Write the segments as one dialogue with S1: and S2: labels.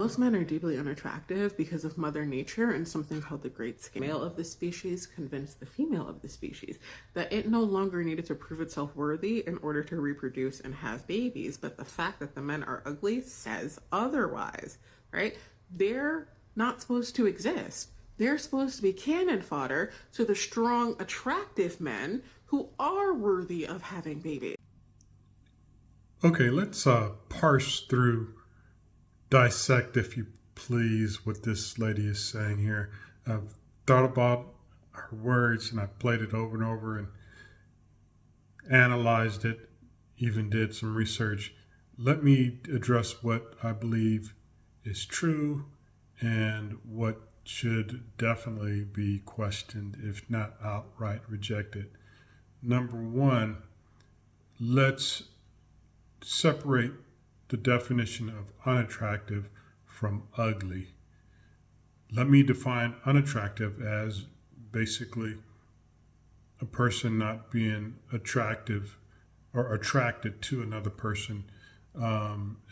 S1: Most men are deeply unattractive because of Mother Nature and something called the Great Scale. The male of the species convinced the female of the species that it no longer needed to prove itself worthy in order to reproduce and have babies. But the fact that the men are ugly says otherwise, right? They're not supposed to exist. They're supposed to be cannon fodder to the strong, attractive men who are worthy of having babies.
S2: Okay, let's parse through, dissect, if you please, what this lady is saying here. I've thought about her words and I played it over and over and analyzed it, even did some research. Let me address what I believe is true and what should definitely be questioned, if not outright rejected. Number one, let's separate the definition of unattractive from ugly. Let me define unattractive as basically a person not being attractive or attracted to another person,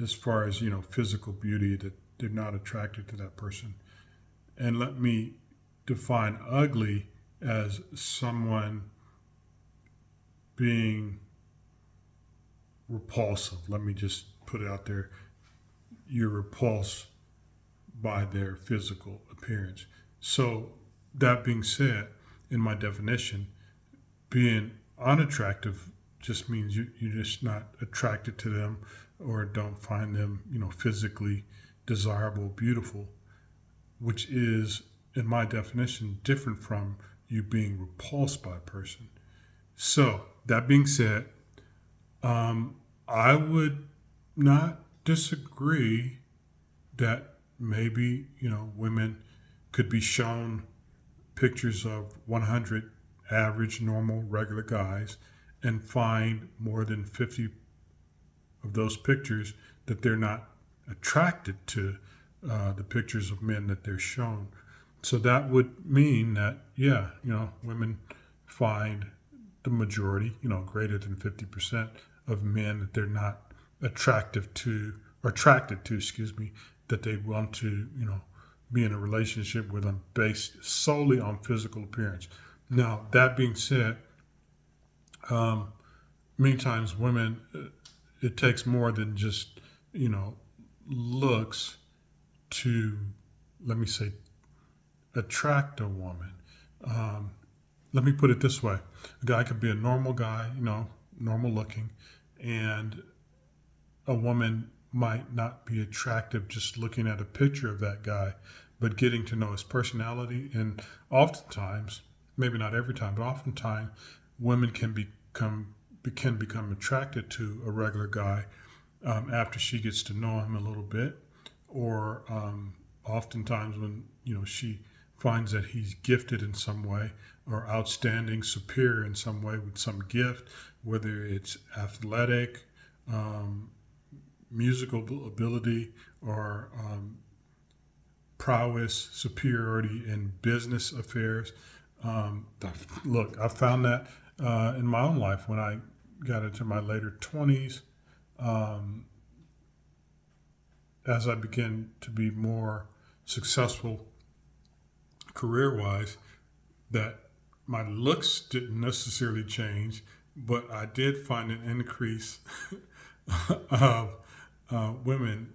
S2: as far as physical beauty, that they're not attracted to that person. And let me define ugly as someone being repulsive. Let me just put it out there. You're repulsed by their physical appearance. So, that being said, in my definition, being unattractive just means you're just not attracted to them or don't find them, physically desirable, beautiful, which is, in my definition, different from you being repulsed by a person. So, that being said, I would not disagree that maybe, women could be shown pictures of 100 average, normal, regular guys and find more than 50 of those pictures that they're not attracted to the pictures of men that they're shown. So that would mean that, yeah, women find the majority, greater than 50% of men that they're not attracted to, excuse me, that they want to, be in a relationship with them based solely on physical appearance. Now, that being said, many times women, it takes more than just, looks to, let me say, attract a woman. Let me put it this way. A guy could be a normal guy, normal looking, and a woman might not be attractive just looking at a picture of that guy, but getting to know his personality. And oftentimes, maybe not every time, but oftentimes, women can become attracted to a regular guy after she gets to know him a little bit, or oftentimes when she finds that he's gifted in some way or outstanding, superior in some way with some gift, whether it's athletic, musical ability, or prowess, superiority in business affairs. Look, I found that in my own life when I got into my later 20s, um, as I began to be more successful career wise, that my looks didn't necessarily change, but I did find an increase of women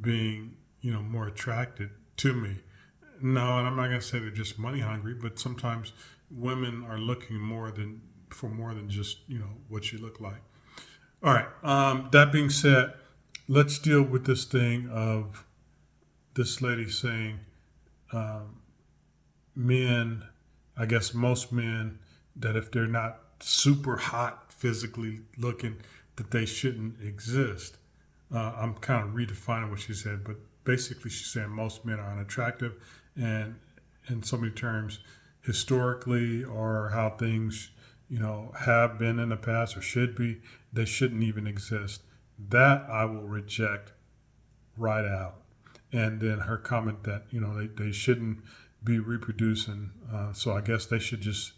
S2: being, more attracted to me. No, and I'm not going to say they're just money hungry, but sometimes women are looking more than just what you look like. All right. That being said, let's deal with this thing of this lady saying men, I guess most men, that if they're not super hot physically looking, that they shouldn't exist. I'm kind of redefining what she said, but basically she's saying most men are unattractive, and in so many terms, historically, or how things, have been in the past or should be, they shouldn't even exist. That I will reject right out. And then her comment that they shouldn't be reproducing, so I guess they should just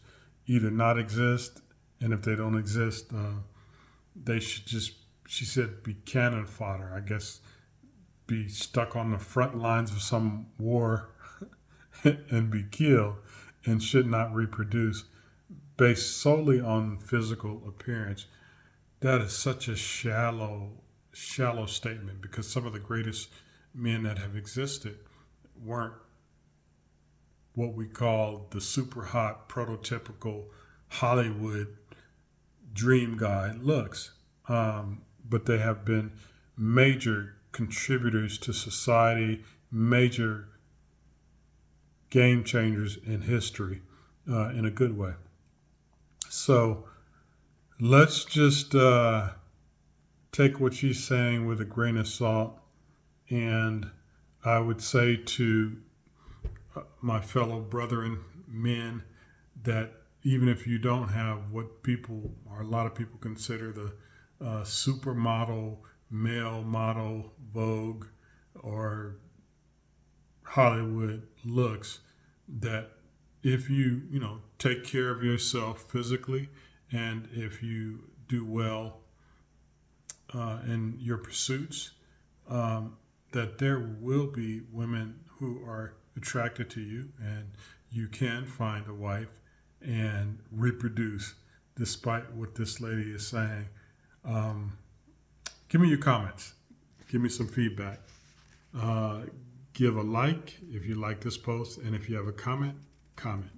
S2: either not exist, and if they don't exist, they should just, she said, be cannon fodder. I guess be stuck on the front lines of some war and be killed and should not reproduce based solely on physical appearance. That is such a shallow statement, because some of the greatest men that have existed weren't what we call the super hot, prototypical Hollywood dream guy looks. But they have been major contributors to society, major game changers in history, in a good way. So let's just take what she's saying with a grain of salt. And I would say to my fellow brethren men that even if you don't have what people, or a lot of people, consider the supermodel, male model, Vogue, or Hollywood looks, that if you take care of yourself physically, and if you do well in your pursuits, that there will be women who are attracted to you, and you can find a wife and reproduce, despite what this lady is saying. Give me your comments. Give me some feedback. Give a like if you like this post, and if you have a comment, comment.